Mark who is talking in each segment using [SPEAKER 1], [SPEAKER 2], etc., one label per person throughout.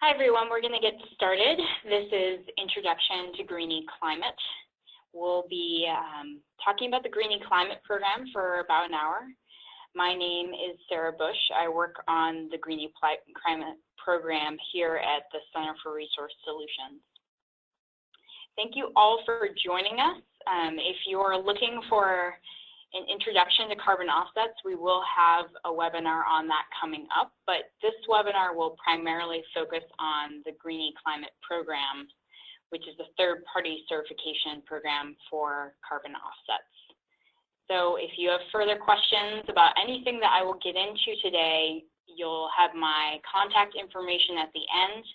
[SPEAKER 1] Hi everyone, we're going to get started. This is Introduction to Greenie Climate. We'll be talking about the Greenie Climate program for about an hour. My name is Sarah Bush. I work on the Greenie Climate program here at the Center for Resource Solutions. Thank you all for joining us. If you're looking for an introduction to carbon offsets, we will have a webinar on that coming up, but this webinar will primarily focus on the Greenie Climate program, which is a third-party certification program for carbon offsets. So if you have further questions about anything that I will get into today, you'll have my contact information at the end,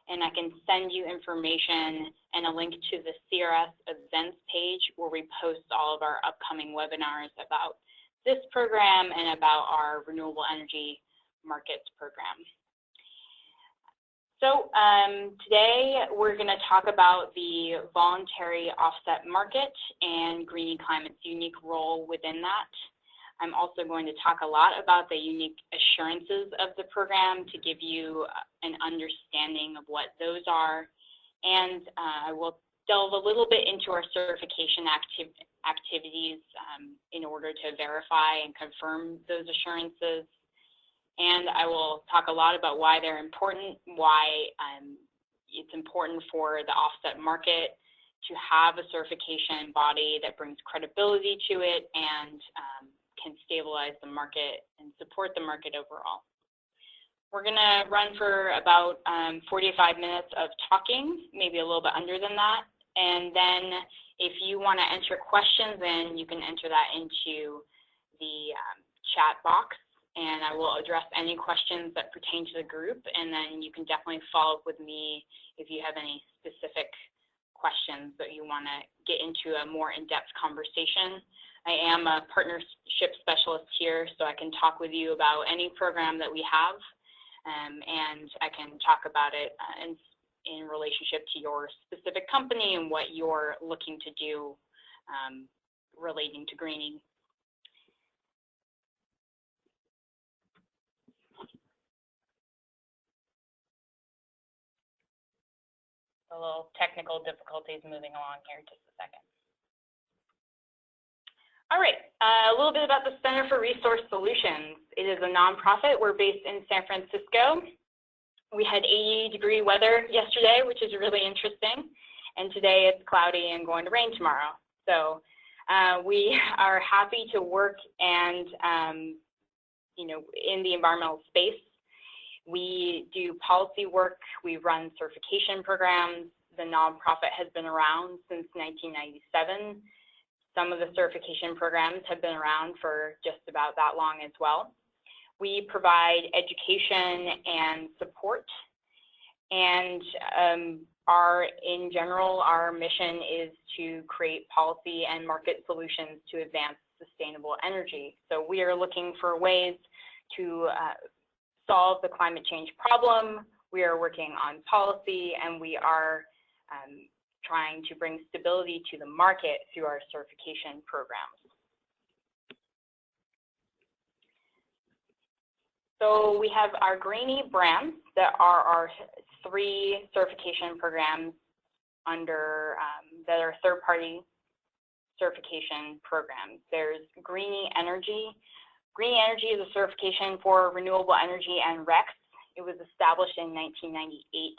[SPEAKER 1] and I can send you information and a link to the CRS events page where we post all of our upcoming webinars about this program and about our renewable energy markets program. So today we're going to talk about the voluntary offset market and Greenie Climate's unique role within that. I'm also going to talk a lot about the unique assurances of the program to give you an understanding of what those are. And I will delve a little bit into our certification activities in order to verify and confirm those assurances. And I will talk a lot about why they're important, why it's important for the offset market to have a certification body that brings credibility to it and can stabilize the market and support the market overall. We're going to run for about 45 minutes of talking, maybe a little bit under than that. And then if you want to enter questions in, you can enter that into the chat box, and I will address any questions that pertain to the group. And then you can definitely follow up with me if you have any specific questions that you want to get into a more in-depth conversation. I am a partnership specialist here, so I can talk with you about any program that we have, and I can talk about it in relationship to your specific company and what you're looking to do relating to greening. A little technical difficulties moving along here, just a second. All right, a little bit about the Center for Resource Solutions. It is a nonprofit. We're based in San Francisco. We had 80-degree weather yesterday, which is really interesting. And today it's cloudy and going to rain tomorrow. So we are happy to work and, in the environmental space. We do policy work. We run certification programs. The nonprofit has been around since 1997. Some of the certification programs have been around for just about that long as well. We provide education and support, and in general, our mission is to create policy and market solutions to advance sustainable energy. So we are looking for ways to solve the climate change problem. We are working on policy, and we are trying to bring stability to the market through our certification programs. So we have our Greenie brands that are our 3 certification programs under that are third-party certification programs. There's Greenie Energy. Greenie Energy is a certification for renewable energy and RECs. It was established in 1998.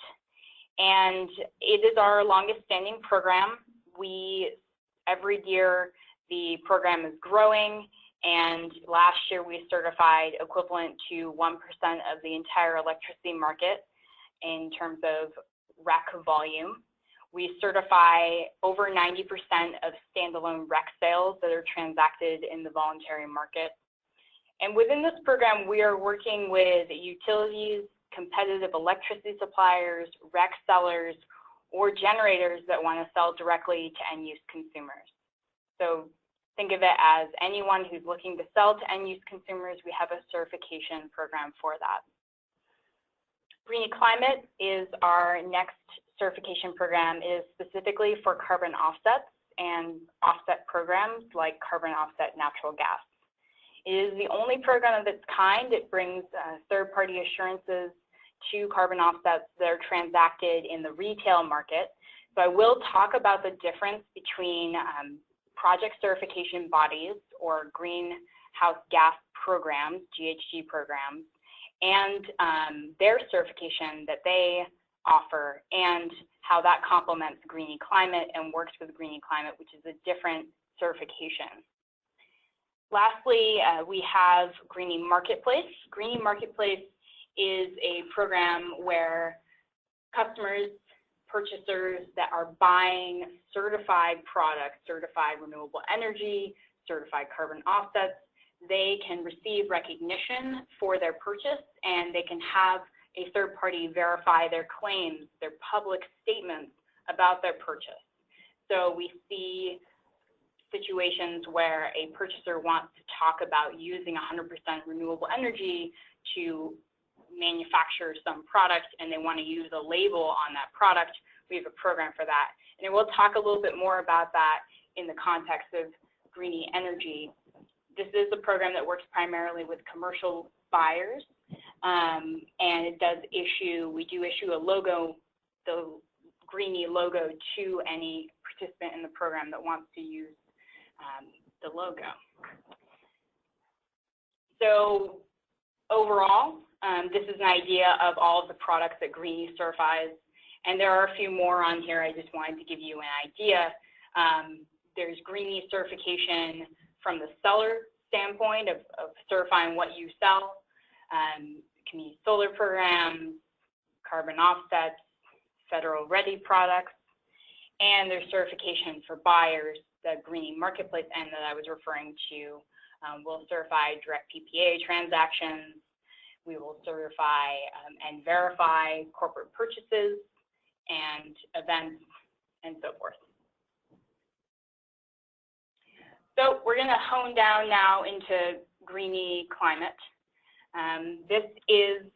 [SPEAKER 1] And it is our longest standing program. Every year the program is growing, and last year we certified equivalent to 1% of the entire electricity market in terms of REC volume. We certify over 90% of standalone REC sales that are transacted in the voluntary market. And within this program, we are working with utilities, competitive electricity suppliers, REC sellers, or generators that want to sell directly to end-use consumers. So think of it as anyone who's looking to sell to end-use consumers, we have a certification program for that. Greenie Climate is our next certification program. It is specifically for carbon offsets and offset programs like carbon offset natural gas. It is the only program of its kind. It brings third-party assurances to carbon offsets that are transacted in the retail market. So I will talk about the difference between project certification bodies or greenhouse gas programs, GHG programs, and their certification that they offer, and how that complements Greenie Climate and works with Greenie Climate, which is a different certification. Lastly, we have Greenie Marketplace. Greenie Marketplace is a program where customers, purchasers that are buying certified products, certified renewable energy, certified carbon offsets, they can receive recognition for their purchase, and they can have a third party verify their claims, their public statements about their purchase. So we see situations where a purchaser wants to talk about using 100% renewable energy to manufacture some product, and they want to use a label on that product. We have a program for that. And we'll talk a little bit more about that in the context of Greenie Energy. This is a program that works primarily with commercial buyers, and it does issue, we do issue a logo, the Greenie logo, to any participant in the program that wants to use the logo. So overall, this is an idea of all of the products that Greenie certifies, and there are a few more on here. I just wanted to give you an idea. There's Greenie certification from the seller standpoint of certifying what you sell, community solar programs, carbon offsets, federal ready products, and there's certification for buyers, the Greenie Marketplace end that I was referring to. We'll certify direct PPA transactions. We will certify and verify corporate purchases and events and so forth. So we're going to hone down now into Greenie Climate. This is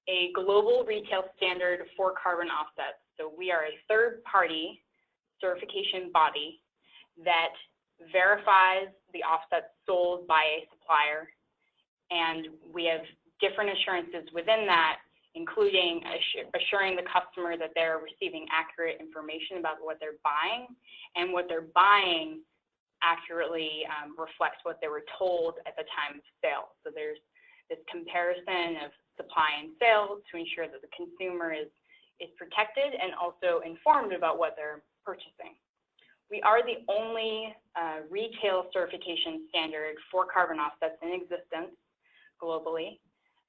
[SPEAKER 1] a global retail standard for carbon offsets. So we are a third-party certification body that verifies the offsets sold by a supplier, and we have different assurances within that, including assuring the customer that they're receiving accurate information about what they're buying, and what they're buying accurately reflects what they were told at the time of sale. So there's this comparison of supply and sales to ensure that the consumer is protected and also informed about what they're purchasing. We are the only retail certification standard for carbon offsets in existence globally,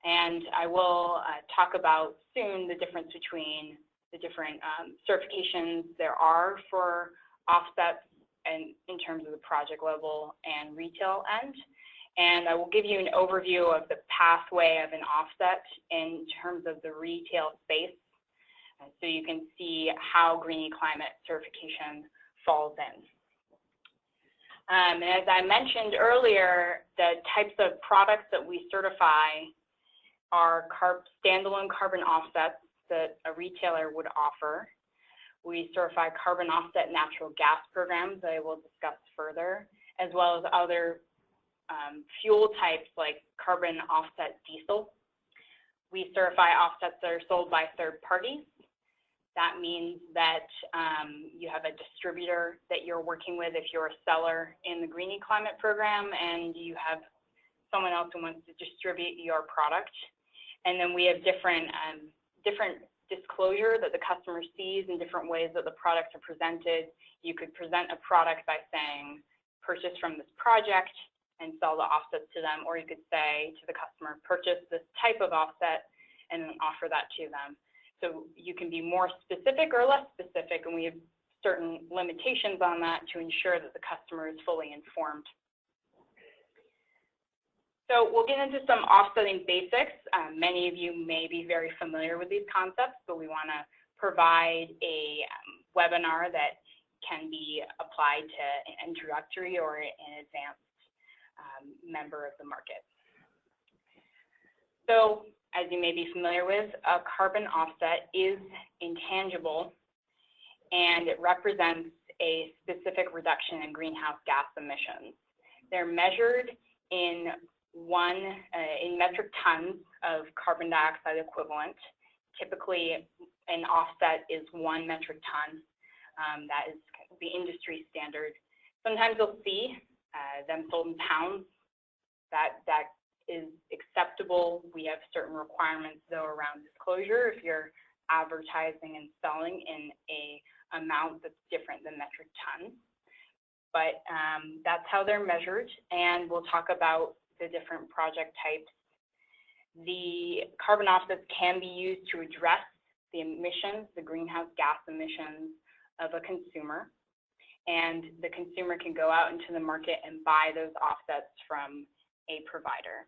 [SPEAKER 1] and I will talk about soon the difference between the different certifications there are for offsets and in terms of the project level and retail end. And I will give you an overview of the pathway of an offset in terms of the retail space, so you can see how Greenie Climate certification falls in. And as I mentioned earlier, the types of products that we certify are standalone carbon offsets that a retailer would offer. We certify carbon offset natural gas programs that I will discuss further, as well as other fuel types like carbon offset diesel. We certify offsets that are sold by third parties. That means that you have a distributor that you're working with if you're a seller in the Greenie Climate program, and you have someone else who wants to distribute your product. And then we have different disclosure that the customer sees in different ways that the products are presented. You could present a product by saying, purchase from this project and sell the offsets to them, or you could say to the customer, purchase this type of offset and then offer that to them. So you can be more specific or less specific, and we have certain limitations on that to ensure that the customer is fully informed. So we'll get into some offsetting basics. Many of you may be very familiar with these concepts, but we want to provide a webinar that can be applied to an introductory or an advanced member of the market. So as you may be familiar with, a carbon offset is intangible, and it represents a specific reduction in greenhouse gas emissions. They're measured in metric tons of carbon dioxide equivalent typically an offset is 1 metric ton. That is the industry standard. Sometimes you'll see them sold in pounds. That is acceptable. We have certain requirements, though, around disclosure if you're advertising and selling in a amount that's different than metric tons. But that's how they're measured, and we'll talk about the different project types. The carbon offsets can be used to address the emissions, the greenhouse gas emissions of a consumer, and the consumer can go out into the market and buy those offsets from a provider.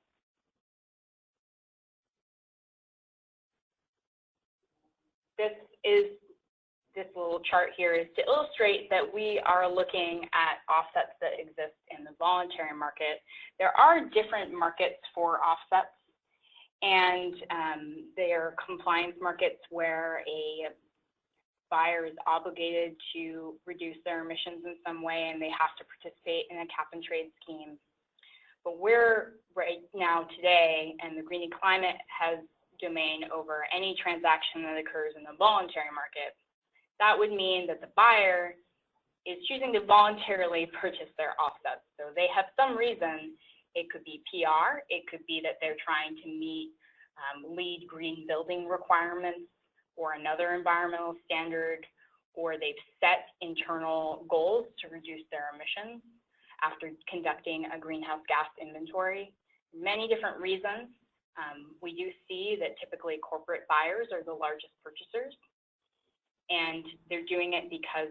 [SPEAKER 1] This little chart here is to illustrate that we are looking at offsets that exist in the voluntary market. There are different markets for offsets, and they are compliance markets where a buyer is obligated to reduce their emissions in some way, and they have to participate in a cap and trade scheme. But we're right now today, and the Green Climate has domain over any transaction that occurs in the voluntary market. That would mean that the buyer is choosing to voluntarily purchase their offsets. So they have some reason. It could be PR. It could be that they're trying to meet LEED green building requirements or another environmental standard, or they've set internal goals to reduce their emissions after conducting a greenhouse gas inventory. Many different reasons. We do see that typically corporate buyers are the largest purchasers, and they're doing it because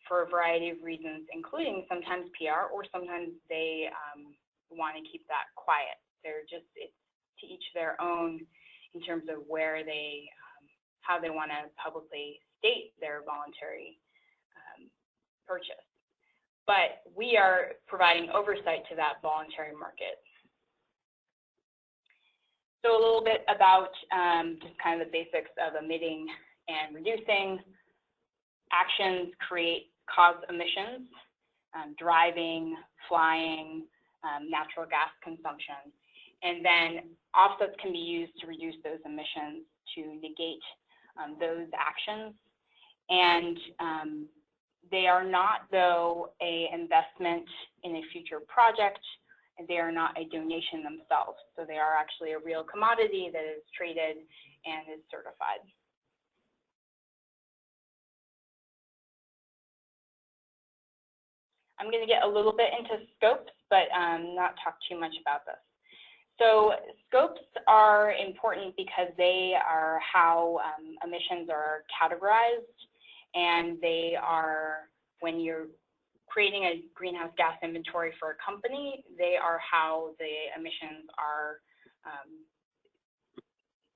[SPEAKER 1] for a variety of reasons, including sometimes PR, or sometimes they want to keep that quiet. It's to each their own in terms of where they, how they want to publicly state their voluntary purchase. But we are providing oversight to that voluntary market. So a little bit about just kind of the basics of emitting and reducing. Actions cause emissions, driving, flying, natural gas consumption. And then offsets can be used to reduce those emissions, to negate those actions. And they are not, though, an investment in a future project. They are not a donation themselves. So they are actually a real commodity that is traded and is certified. I'm going to get a little bit into scopes, but not talk too much about this. So scopes are important because they are how emissions are categorized, and they are, when you're creating a greenhouse gas inventory for a company, they are how the emissions are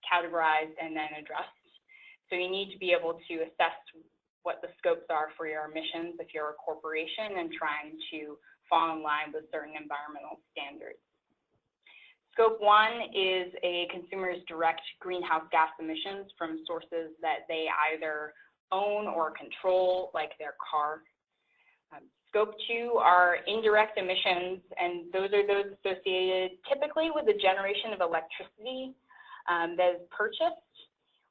[SPEAKER 1] categorized and then addressed. So you need to be able to assess what the scopes are for your emissions if you're a corporation and trying to fall in line with certain environmental standards. Scope 1 is a consumer's direct greenhouse gas emissions from sources that they either own or control, like their car. Scope 2 are indirect emissions, and those are those associated typically with the generation of electricity that is purchased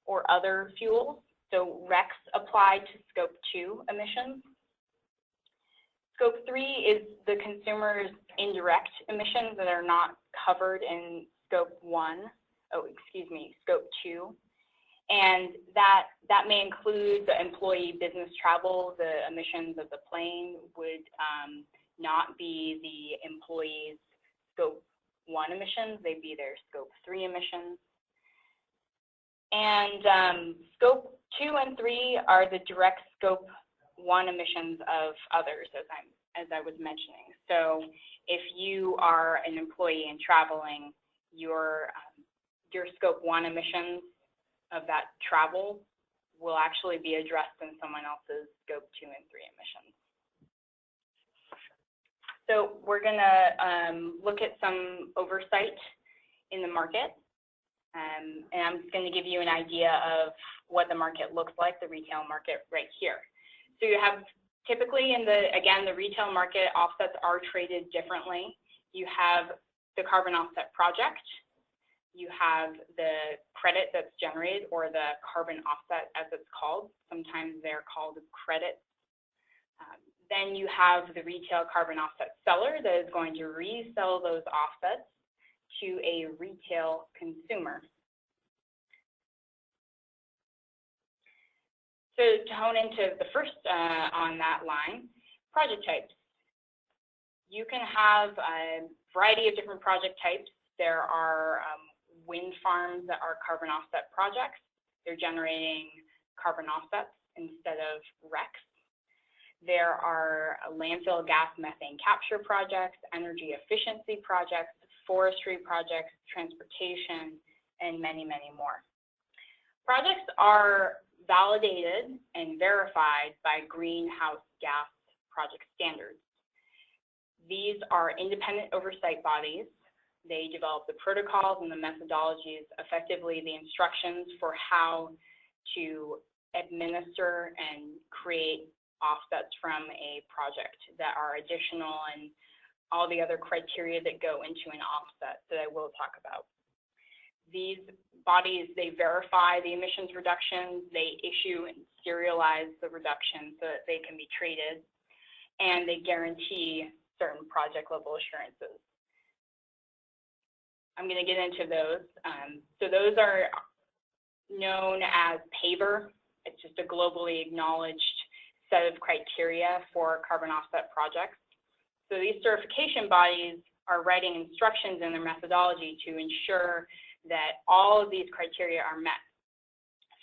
[SPEAKER 1] or other fuels. So RECs apply to Scope 2 emissions. Scope 3 is the consumer's indirect emissions that are not covered in Scope 2. And that may include the employee business travel. The emissions of the plane would not be the employee's Scope 1 emissions. They'd be their Scope 3 emissions. And Scope 2 and 3 are the direct Scope 1 emissions of others, as I was mentioning. So if you are an employee and traveling, your Scope 1 emissions of that travel will actually be addressed in someone else's Scope 2 and 3 emissions. So we're going to look at some oversight in the market. And I'm just going to give you an idea of what the market looks like, the retail market right here. So you have typically in the retail market, offsets are traded differently. You have the carbon offset project. You have the credit that's generated, or the carbon offset as it's called. Sometimes they're called credits. Then you have the retail carbon offset seller that is going to resell those offsets to a retail consumer. So to hone into the first on that line, project types. You can have a variety of different project types. There are wind farms that are carbon offset projects. They're generating carbon offsets instead of RECs. There are landfill gas methane capture projects, energy efficiency projects, forestry projects, transportation, and many, many more. Projects are validated and verified by greenhouse gas project standards. These are independent oversight bodies. They develop the protocols and the methodologies, effectively the instructions for how to administer and create offsets from a project that are additional, and all the other criteria that go into an offset that I will talk about. These bodies, they verify the emissions reductions, they issue and serialize the reductions so that they can be traded, and they guarantee certain project level assurances. I'm going to get into those. So those are known as PAVR. It's just a globally acknowledged set of criteria for carbon offset projects. So these certification bodies are writing instructions in their methodology to ensure that all of these criteria are met.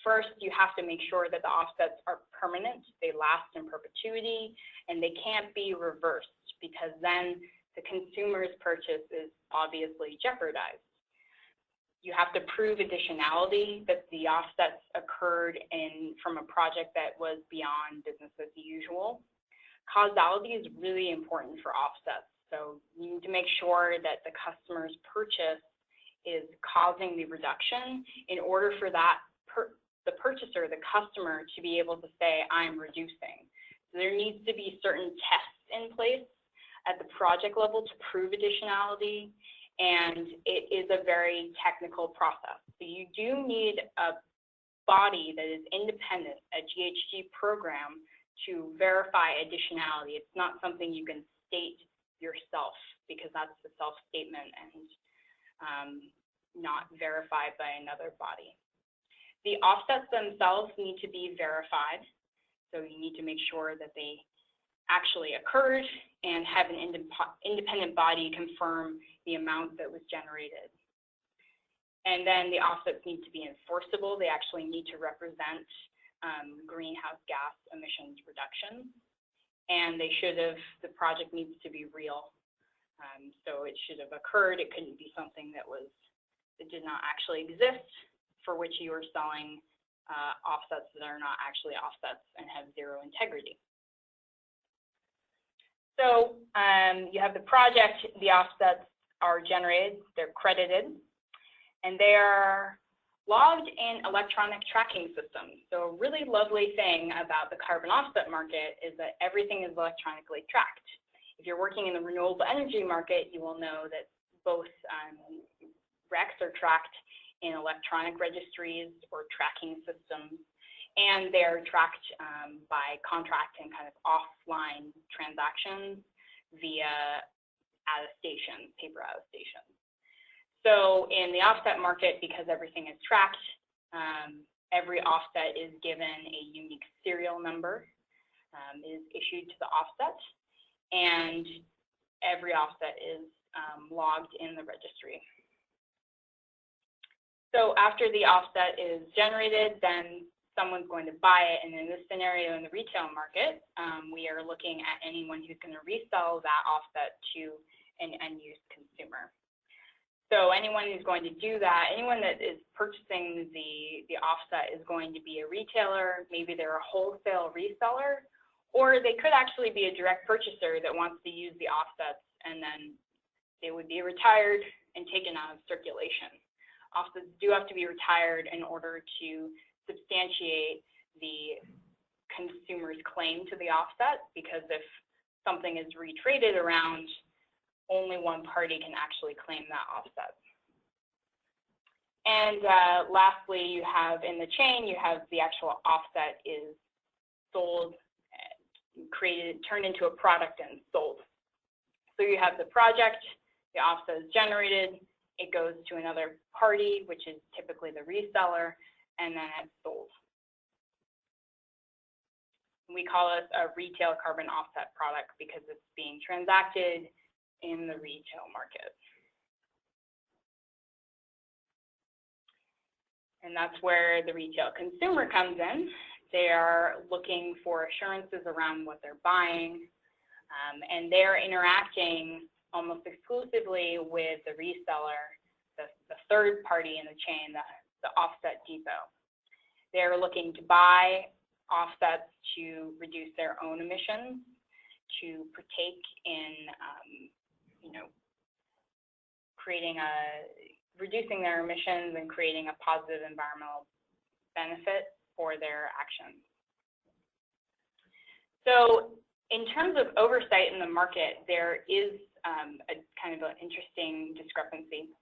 [SPEAKER 1] First, you have to make sure that the offsets are permanent, they last in perpetuity, and they can't be reversed, because then the consumer's purchase is obviously jeopardized. You have to prove additionality, that the offsets occurred from a project that was beyond business as usual. Causality is really important for offsets. So you need to make sure that the customer's purchase is causing the reduction in order for that the purchaser, the customer, to be able to say, I'm reducing. So there needs to be certain tests in place at the project level to prove additionality, and it is a very technical process. So you do need a body that is independent, a GHG program, to verify additionality. It's not something you can state yourself, because that's the self-statement and not verified by another body. The offsets themselves need to be verified. So you need to make sure that they actually occurred and have an independent body confirm the amount that was generated. And then the offsets need to be enforceable. They actually need to represent greenhouse gas emissions reductions. And they should have, the project needs to be real. So it should have occurred. It couldn't be something that did not actually exist, for which you are selling offsets that are not actually offsets and have zero integrity. So you have the project, the offsets are generated, they're credited, and they are logged in electronic tracking systems. So a really lovely thing about the carbon offset market is that everything is electronically tracked. If you're working in the renewable energy market, you will know that both RECs are tracked in electronic registries or tracking systems, and they're tracked by contract and kind of offline transactions via attestations, paper attestations. So in the offset market, because everything is tracked, every offset is given a unique serial number, is issued to the offset, and every offset is logged in the registry. So after the offset is generated, then someone's going to buy it, and in this scenario in the retail market, we are looking at anyone who's going to resell that offset to an end-use consumer. So anyone who's going to do that, anyone that is purchasing the offset is going to be a retailer, maybe they're a wholesale reseller, or they could actually be a direct purchaser that wants to use the offsets, and then they would be retired and taken out of circulation. Offsets do have to be retired in order to substantiate the consumer's claim to the offset, because if something is retraded around, only one party can actually claim that offset. And lastly, you have in the chain, you have the actual offset is sold, created, turned into a product and sold. So you have the project, the offset is generated, it goes to another party, which is typically the reseller, and then it's sold. We call it a retail carbon offset product because it's being transacted in the retail market. And that's where the retail consumer comes in. They are looking for assurances around what they're buying, and they're interacting almost exclusively with the reseller, the third party in the chain, the offset depot. They're looking to buy offsets to reduce their own emissions, to partake in, reducing their emissions and creating a positive environmental benefit for their actions. So in terms of oversight in the market, there is a kind of an interesting discrepancy.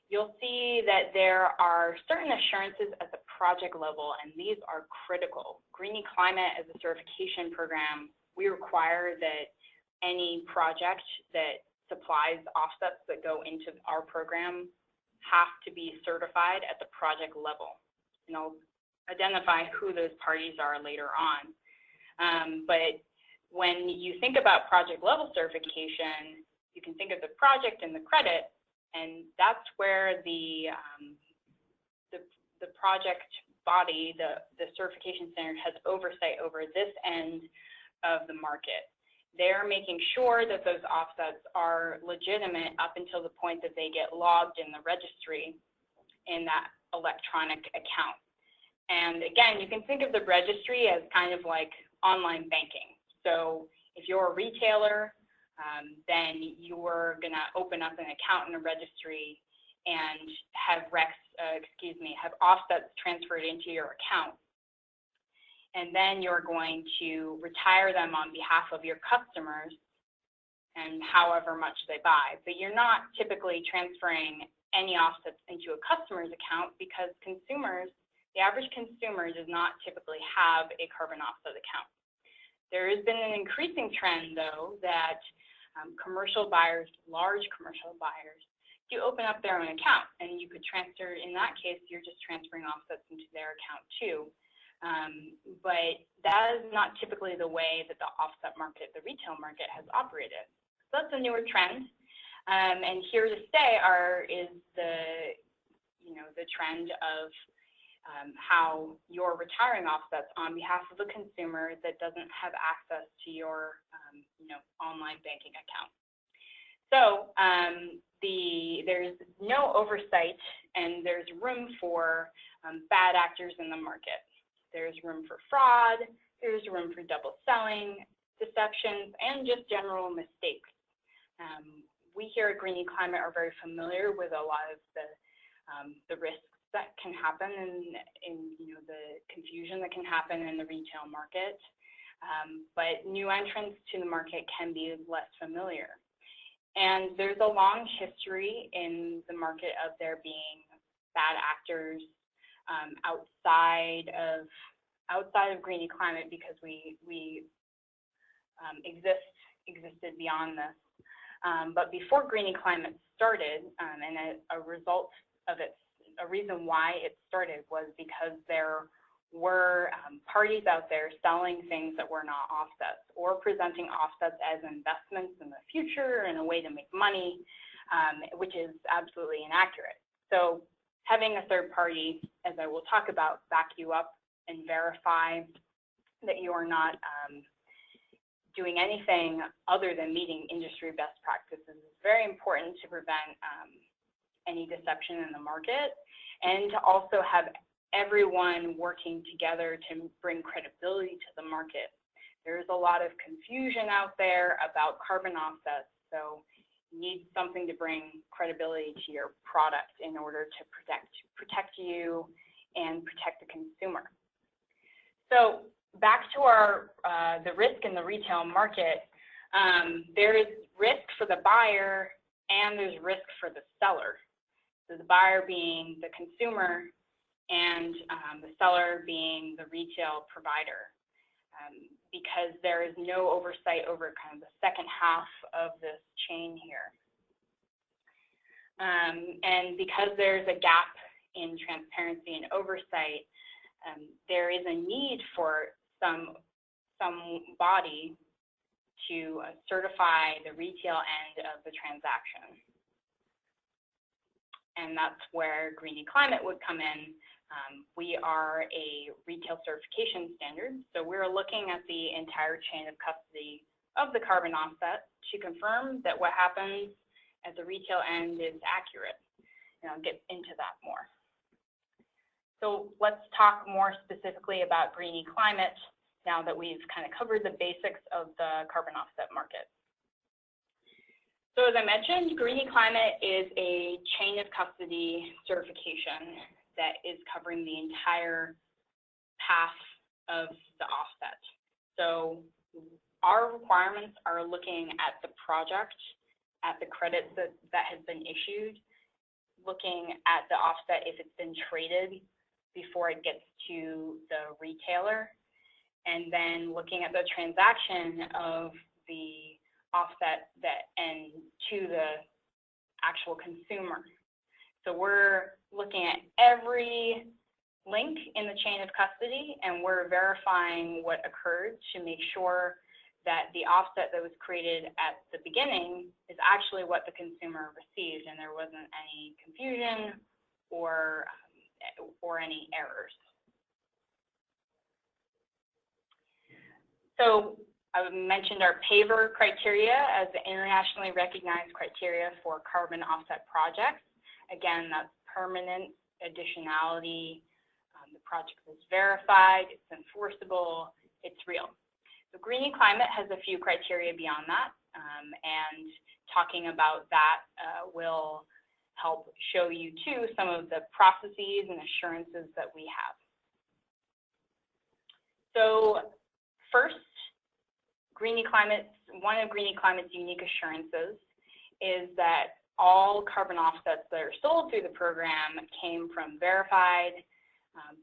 [SPEAKER 1] You'll see that there are certain assurances at the project level, and these are critical. Greenie Climate as a certification program, we require that any project that supplies offsets that go into our program have to be certified at the project level. And I'll identify who those parties are later on. But when you think about project level certification, you can think of the project and the credit, and that's where the project body, the certification standard, has oversight over this end of the market. They're making sure that those offsets are legitimate up until the point that they get logged in the registry in that electronic account. And again, you can think of the registry as kind of like online banking. So if you're a retailer, then you're going to open up an account in a registry and have have offsets transferred into your account. And then you're going to retire them on behalf of your customers and however much they buy. But you're not typically transferring any offsets into a customer's account because the average consumer does not typically have a carbon offset account. There has been an increasing trend, though, that commercial buyers, large commercial buyers, do open up their own account, and you could transfer, in that case, you're just transferring offsets into their account too. But that is not typically the way that the offset market, the retail market, has operated. So that's a newer trend, and here to stay is the trend of how you're retiring offsets on behalf of a consumer that doesn't have access to your online banking account. So there's no oversight, and there's room for bad actors in the market. There's room for fraud, there's room for double selling, deceptions, and just general mistakes. We here at Greenie Climate are very familiar with a lot of the risks that can happen in the confusion that can happen in the retail market. But new entrants to the market can be less familiar. And there's a long history in the market of there being bad actors outside of Greenie Climate, because we existed beyond this. But before Greenie Climate started, and a result of it, a reason why it started was because there were parties out there selling things that were not offsets, or presenting offsets as investments in the future and a way to make money, which is absolutely inaccurate. So having a third party, as I will talk about, back you up and verify that you are not doing anything other than meeting industry best practices is very important to prevent any deception in the market, and to also have everyone working together to bring credibility to the market. There's a lot of confusion out there about carbon offsets, so you need something to bring credibility to your product in order to protect you and protect the consumer. So back to the risk in the retail market, there is risk for the buyer and there's risk for the seller. So the buyer being the consumer and the seller being the retail provider, because there is no oversight over kind of the second half of this chain here. And because there's a gap in transparency and oversight, there is a need for some body to certify the retail end of the transaction. And that's where Green Climate would come in. We are a retail certification standard, so we're looking at the entire chain of custody of the carbon offset to confirm that what happens at the retail end is accurate. And I'll get into that more. So let's talk more specifically about Green Climate now that we've kind of covered the basics of the carbon offset market. So as I mentioned, Green Climate is a chain of custody certification that is covering the entire path of the offset. So our requirements are looking at the project, at the credits that has been issued, looking at the offset if it's been traded before it gets to the retailer, and then looking at the transaction of the offset and to the actual consumer. So we're looking at every link in the chain of custody, and we're verifying what occurred to make sure that the offset that was created at the beginning is actually what the consumer received, and there wasn't any confusion or any errors. So I mentioned our PAVR criteria as the internationally recognized criteria for carbon offset projects. Again, that's permanent additionality. The project is verified, it's enforceable, it's real. So Green Climate has a few criteria beyond that, and talking about that will help show you too some of the processes and assurances that we have. So first, one of Green Climate's unique assurances is that all carbon offsets that are sold through the program came from verified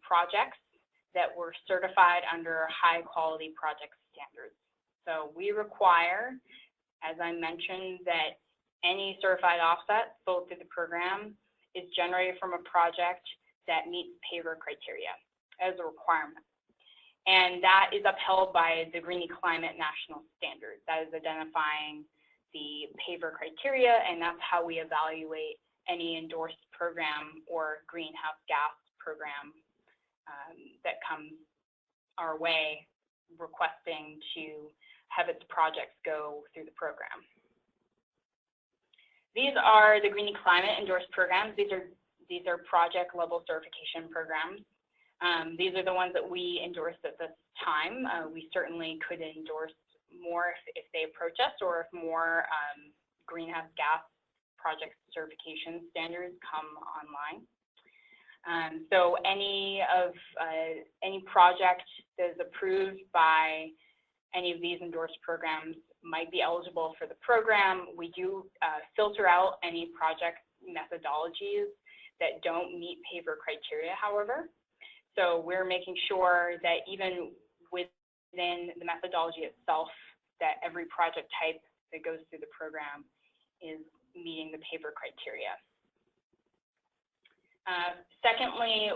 [SPEAKER 1] projects that were certified under high quality project standards. So we require, as I mentioned, that any certified offset sold through the program is generated from a project that meets PAVR criteria as a requirement. And that is upheld by the Green Climate National Standard. That is identifying the PAVR criteria, and that's how we evaluate any endorsed program or greenhouse gas program that comes our way requesting to have its projects go through the program. These are the Green Climate endorsed programs. These are project level certification programs. These are the ones that we endorsed at this time. We certainly could endorse more if they approach us, or if more greenhouse gas project certification standards come online. So any project that is approved by any of these endorsed programs might be eligible for the program. We do filter out any project methodologies that don't meet PAVR criteria, however. So we're making sure that even within the methodology itself, that every project type that goes through the program is meeting the PAVR criteria. Secondly,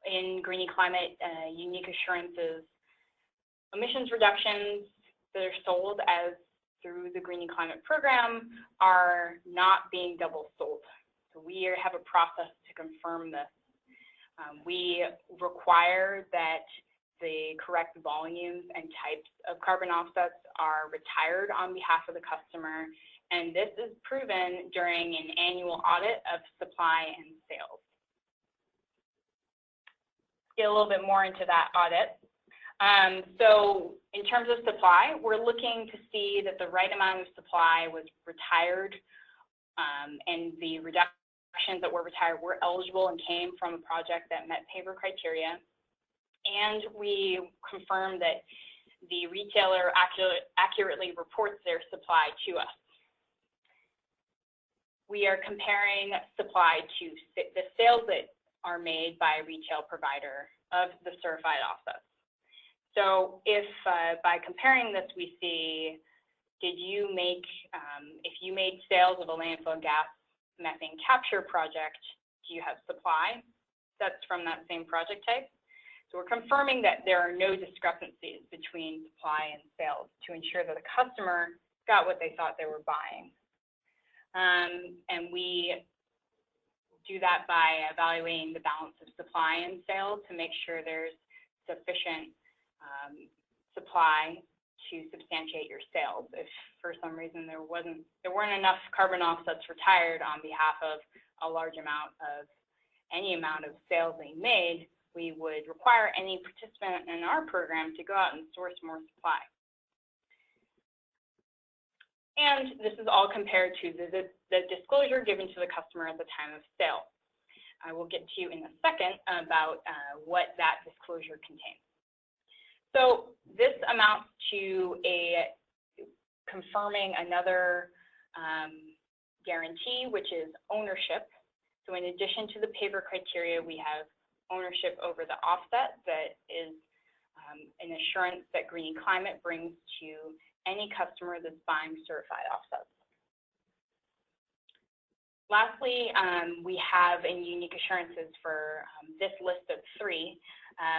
[SPEAKER 1] in Green Climate, unique assurances, emissions reductions that are sold as through the Green Climate program are not being double sold. So we have a process to confirm this. We require that the correct volumes and types of carbon offsets are retired on behalf of the customer, and this is proven during an annual audit of supply and sales. Get a little bit more into that audit. So in terms of supply, we're looking to see that the right amount of supply was retired, and the reductions that were retired were eligible and came from a project that met PAVR criteria. And we confirmed that the retailer accurately reports their supply to us. we are comparing supply to the sales that are made by a retail provider of the certified offsets. So if by comparing this, we see, did you make, if you made sales of a landfill gas methane capture project, do you have supply that's from that same project type? So we're confirming that there are no discrepancies between supply and sales to ensure that the customer got what they thought they were buying. And we do that by evaluating the balance of supply and sales to make sure there's sufficient supply to substantiate your sales. If for some reason there weren't enough carbon offsets retired on behalf of a large amount of any amount of sales they made, we would require any participant in our program to go out and source more supply. And this is all compared to the disclosure given to the customer at the time of sale. I will get to you in a second about what that disclosure contains. So this amounts to confirming another guarantee, which is ownership. So in addition to the paper criteria, we have ownership over the offset that is an assurance that Green Climate brings to any customer that's buying certified offsets. Lastly, we have in unique assurances for this list of 3.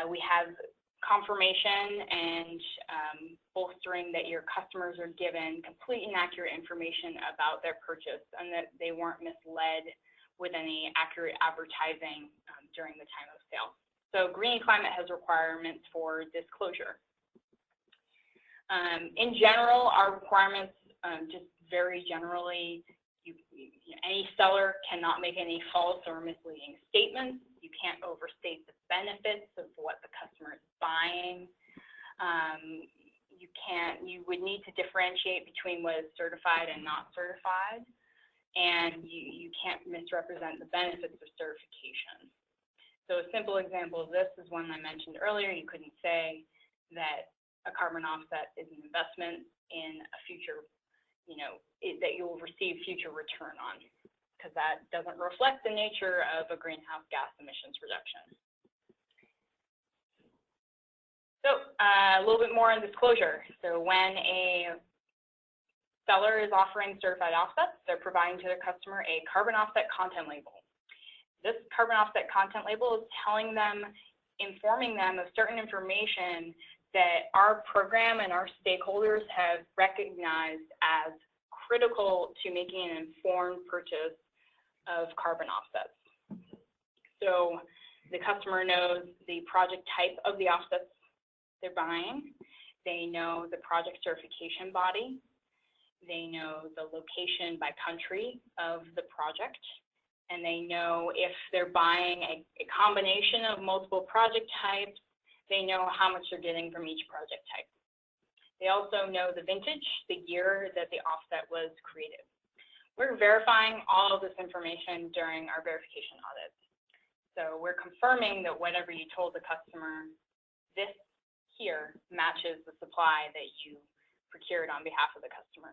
[SPEAKER 1] We have confirmation and bolstering that your customers are given complete and accurate information about their purchase and that they weren't misled with any accurate advertising during the time of sale. So Green Climate has requirements for disclosure. In general, our requirements just very generally, any seller cannot make any false or misleading statements. You can't overstate the benefits of what the customer is buying. You would need to differentiate between what is certified and not certified. And you can't misrepresent the benefits of certification. So a simple example of this is one I mentioned earlier. You couldn't say that a carbon offset is an investment in a future, that you will receive future return on, because that doesn't reflect the nature of a greenhouse gas emissions reduction. So a little bit more on disclosure. So when a seller is offering certified offsets, they're providing to their customer a carbon offset content label. This carbon offset content label is telling them, informing them of certain information that our program and our stakeholders have recognized as critical to making an informed purchase of carbon offsets. So the customer knows the project type of the offsets they're buying. They know the project certification body. They know the location by country of the project. And they know if they're buying a combination of multiple project types, they know how much they're getting from each project type. They also know the vintage, the year that the offset was created. We're verifying all of this information during our verification audits. So we're confirming that whatever you told the customer, this here matches the supply that you procured on behalf of the customer.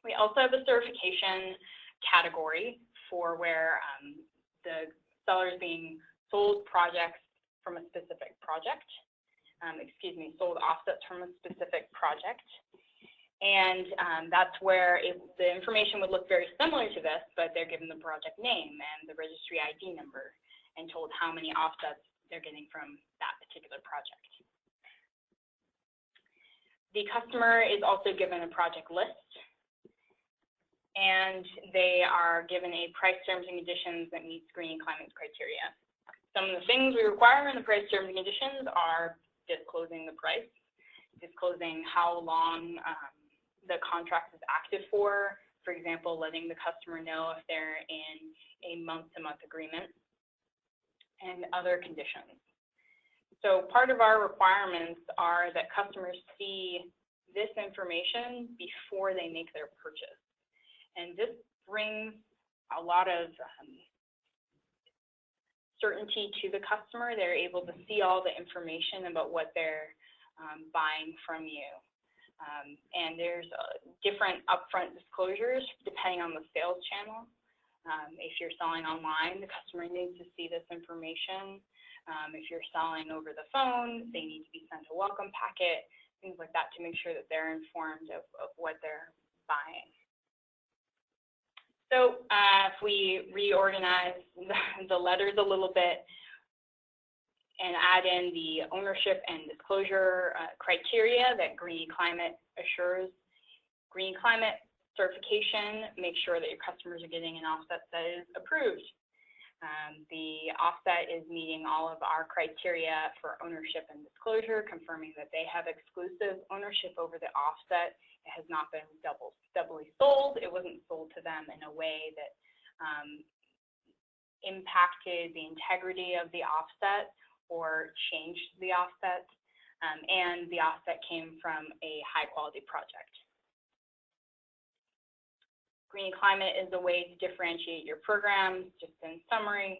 [SPEAKER 1] We also have a certification category for where the seller is being sold projects from a specific project, sold offsets from a specific project. And that's where the information would look very similar to this, but they're given the project name and the registry ID number and told how many offsets they're getting from that particular project. The customer is also given a project list, and they are given a price, terms, and conditions that meets Green Climate's criteria. Some of the things we require in the price, terms, and conditions are disclosing the price, disclosing how long the contract is active for example, letting the customer know if they're in a month-to-month agreement, and other conditions. So part of our requirements are that customers see this information before they make their purchase. And this brings a lot of certainty to the customer. They're able to see all the information about what they're buying from you. And there's different upfront disclosures depending on the sales channel. If you're selling online, the customer needs to see this information. If you're selling over the phone, they need to be sent a welcome packet, things like that, to make sure that they're informed of what they're buying. So if we reorganize the letters a little bit and add in the ownership and disclosure criteria that Green Climate assures, Green Climate certification makes sure that your customers are getting an offset that is approved. The offset is meeting all of our criteria for ownership and disclosure, confirming that they have exclusive ownership over the offset. It has not been doubly sold. It wasn't sold to them in a way that impacted the integrity of the offset or changed the offset, and the offset came from a high-quality project. Green Climate is a way to differentiate your programs, just in summary,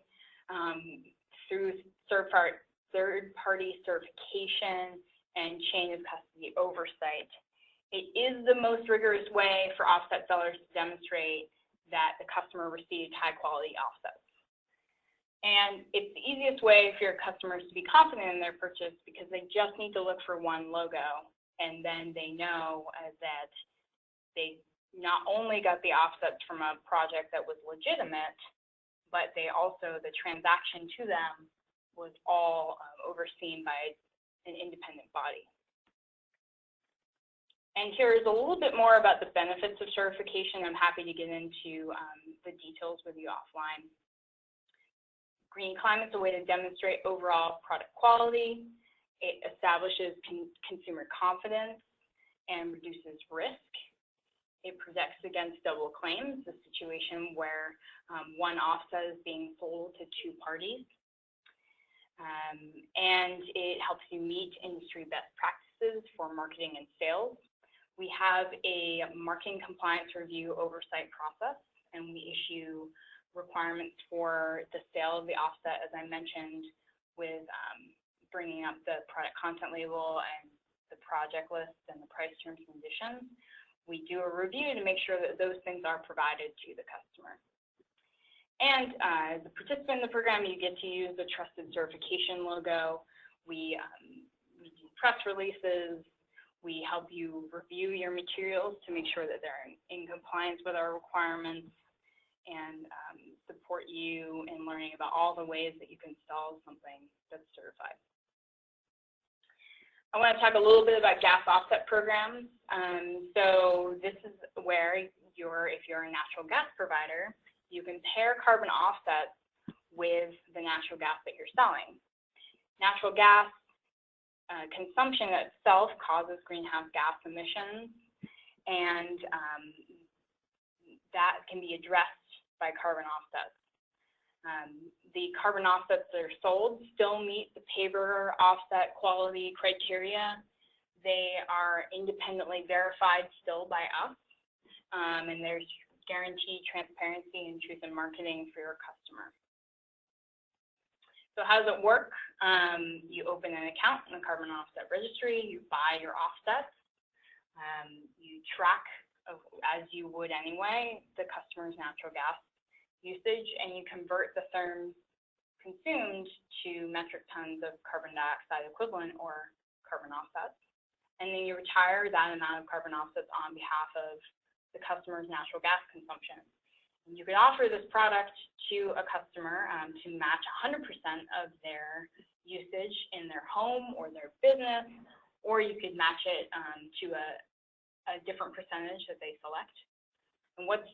[SPEAKER 1] through third-party certification and chain of custody oversight. It is the most rigorous way for offset sellers to demonstrate that the customer received high-quality offsets. And it's the easiest way for your customers to be confident in their purchase, because they just need to look for one logo, and then they know that they not only got the offsets from a project that was legitimate, but they also, the transaction to them was all overseen by an independent body. And here's a little bit more about the benefits of certification. I'm happy to get into the details with you offline. Green Climate is a way to demonstrate overall product quality. It establishes consumer confidence and reduces risk. It protects against double claims, the situation where one offset is being sold to two parties. And it helps you meet industry best practices for marketing and sales. We have a marketing compliance review oversight process, and we issue requirements for the sale of the offset, as I mentioned, with bringing up the product content label and the project list and the price terms and conditions. We do a review to make sure that those things are provided to the customer. And as a participant in the program, you get to use the Trusted Certification logo. We do press releases. We help you review your materials to make sure that they're in compliance with our requirements, and support you in learning about all the ways that you can install something that's certified. I want to talk a little bit about gas offset programs. So this is where if you're a natural gas provider, you can pair carbon offsets with the natural gas that you're selling. Natural gas consumption itself causes greenhouse gas emissions, and that can be addressed by carbon offsets. The carbon offsets that are sold still meet the paper offset quality criteria. They are independently verified still by us, and there's guaranteed transparency and truth in marketing for your customer. So how does it work? You open an account in the carbon offset registry, you buy your offsets, you track, as you would anyway, the customer's natural gas usage, and you convert the therms consumed to metric tons of carbon dioxide equivalent, or carbon offsets. And then you retire that amount of carbon offsets on behalf of the customer's natural gas consumption. And you can offer this product to a customer to match 100% of their usage in their home or their business, or you could match it to a different percentage that they select. And what's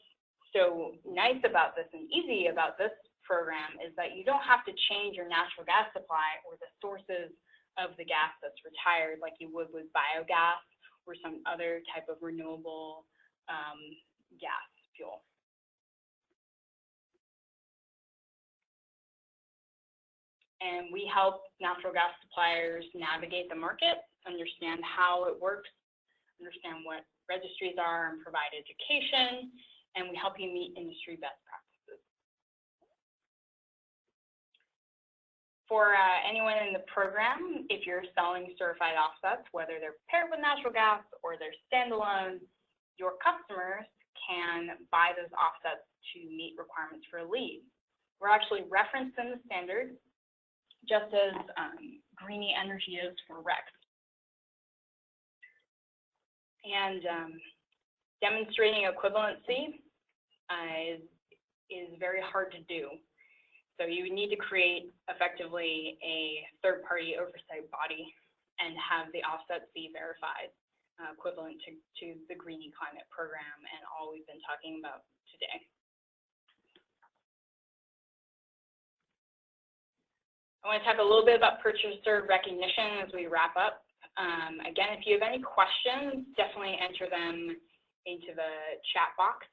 [SPEAKER 1] so nice about this and easy about this program is that you don't have to change your natural gas supply or the sources of the gas that's retired like you would with biogas or some other type of renewable gas fuel. And we help natural gas suppliers navigate the market, understand how it works, understand what registries are, and provide education, and we help you meet industry best practices. For anyone in the program, if you're selling certified offsets, whether they're paired with natural gas or they're standalone, your customers can buy those offsets to meet requirements for a LEED. We're actually referenced in the standard, just as Greenie Energy is for RECs. And demonstrating equivalency is very hard to do. So you would need to create effectively a third-party oversight body and have the offsets be verified, equivalent to the Greenie Climate Program and all we've been talking about today. I want to talk a little bit about purchaser recognition as we wrap up. Again, if you have any questions, definitely enter them into the chat box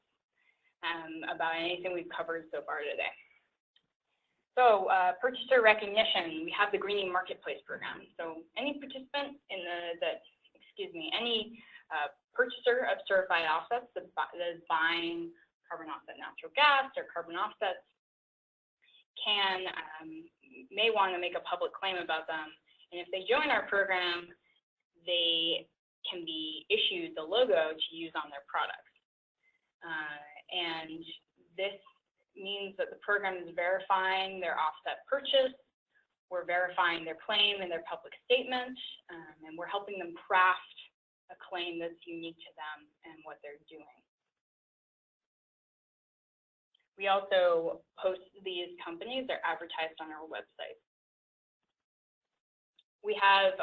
[SPEAKER 1] about anything we've covered so far today. So purchaser recognition, we have the Greenie Marketplace program. So any participant in any purchaser of certified offsets that is buying carbon offset natural gas or carbon offsets may want to make a public claim about them. And if they join our program, they can be issued the logo to use on their products. And this means that the program is verifying their offset purchase, we're verifying their claim and their public statement, and we're helping them craft a claim that's unique to them and what they're doing. We also post these companies, they're advertised on our website. We have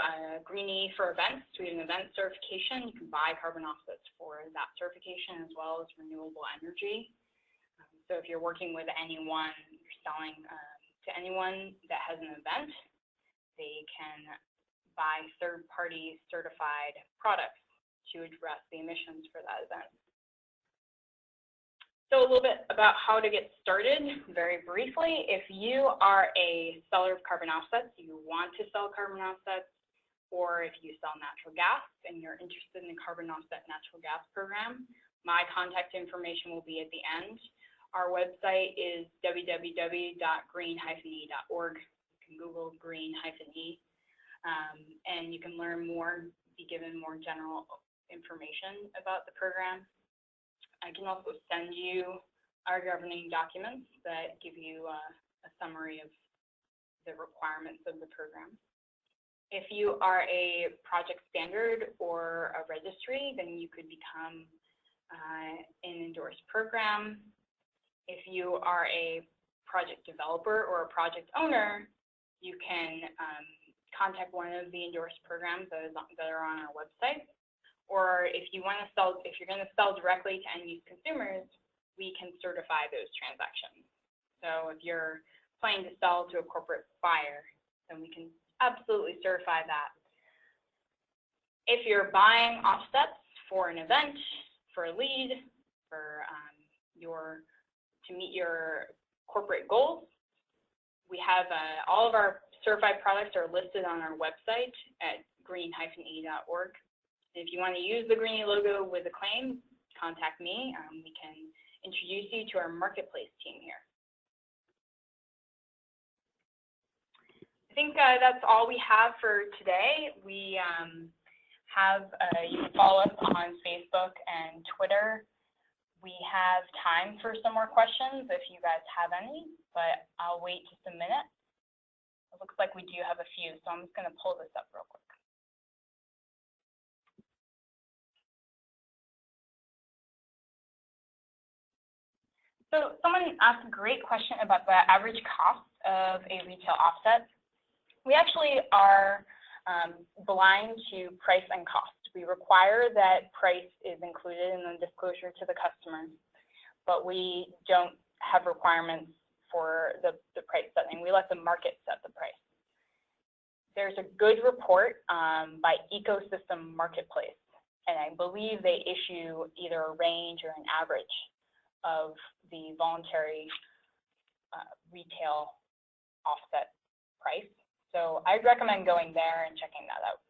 [SPEAKER 1] Greenie for events. We have an event certification. You can buy carbon offsets for that certification as well as renewable energy. So if you're working with anyone, you're selling to anyone that has an event, they can buy third-party certified products to address the emissions for that event. So a little bit about how to get started, very briefly. If you are a seller of carbon offsets, you want to sell carbon offsets, or if you sell natural gas and you're interested in the carbon offset natural gas program, my contact information will be at the end. Our website is www.green-e.org. You can Google green-e, and you can learn more, be given more general information about the program. I can also send you our governing documents that give you a summary of the requirements of the program. If you are a project standard or a registry, then you could become an endorsed program. If you are a project developer or a project owner, you can contact one of the endorsed programs that are on our website. Or if you want to sell, if you're going to sell directly to end-use consumers, we can certify those transactions. So if you're planning to sell to a corporate buyer, then we can absolutely certify that. If you're buying offsets for an event, for a LEED, for to meet your corporate goals, we have all of our certified products are listed on our website at green-e.org. If you want to use the Greenie logo with a claim, contact me. We can introduce you to our marketplace team here. I think that's all we have for today. We you can follow us on Facebook and Twitter. We have time for some more questions if you guys have any, but I'll wait just a minute. It looks like we do have a few, so I'm just going to pull this up real quick. So someone asked a great question about the average cost of a retail offset. We actually are blind to price and cost. We require that price is included in the disclosure to the customer, but we don't have requirements for the price setting. We let the market set the price. There's a good report by Ecosystem Marketplace, and I believe they issue either a range or an average of the voluntary retail offset price. So I'd recommend going there and checking that out.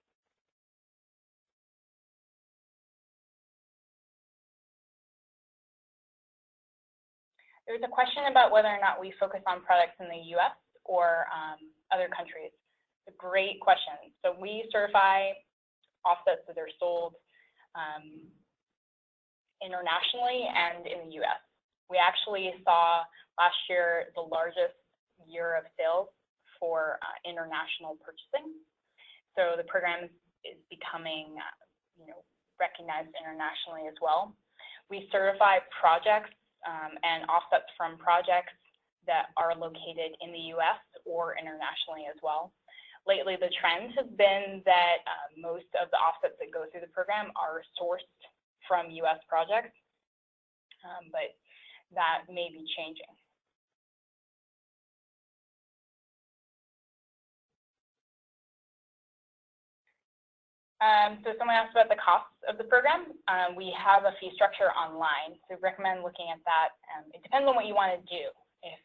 [SPEAKER 1] There's a question about whether or not we focus on products in the US or other countries? It's a great question. So we certify offsets that are sold internationally and in the US. We actually saw last year the largest year of sales for international purchasing. So the program is becoming recognized internationally as well. We certify projects and offsets from projects that are located in the US or internationally as well. Lately, the trend has been that most of the offsets that go through the program are sourced from US projects, but that may be changing. So someone asked about the costs of the program. We have a fee structure online, so recommend looking at that. It depends on what you want to do. If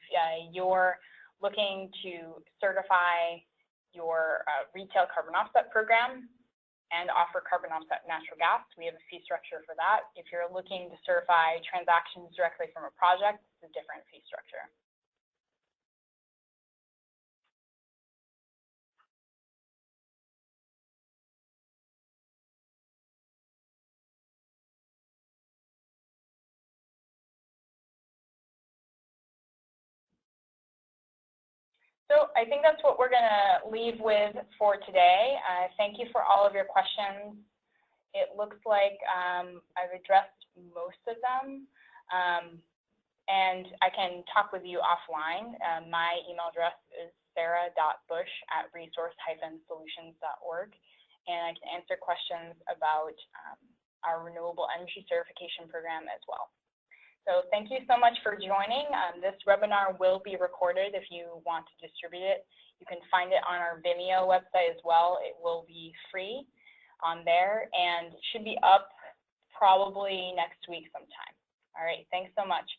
[SPEAKER 1] you're looking to certify your retail carbon offset program and offer carbon offset natural gas, we have a fee structure for that. If you're looking to certify transactions directly from a project, it's a different fee structure. So I think that's what we're going to leave with for today. Thank you for all of your questions. It looks like I've addressed most of them, and I can talk with you offline. My email address is sarah.bush@resource-solutions.org, and I can answer questions about our renewable energy certification program as well. So thank you so much for joining. This webinar will be recorded if you want to distribute it. You can find it on our Vimeo website as well. It will be free on there and should be up probably next week sometime. All right, thanks so much.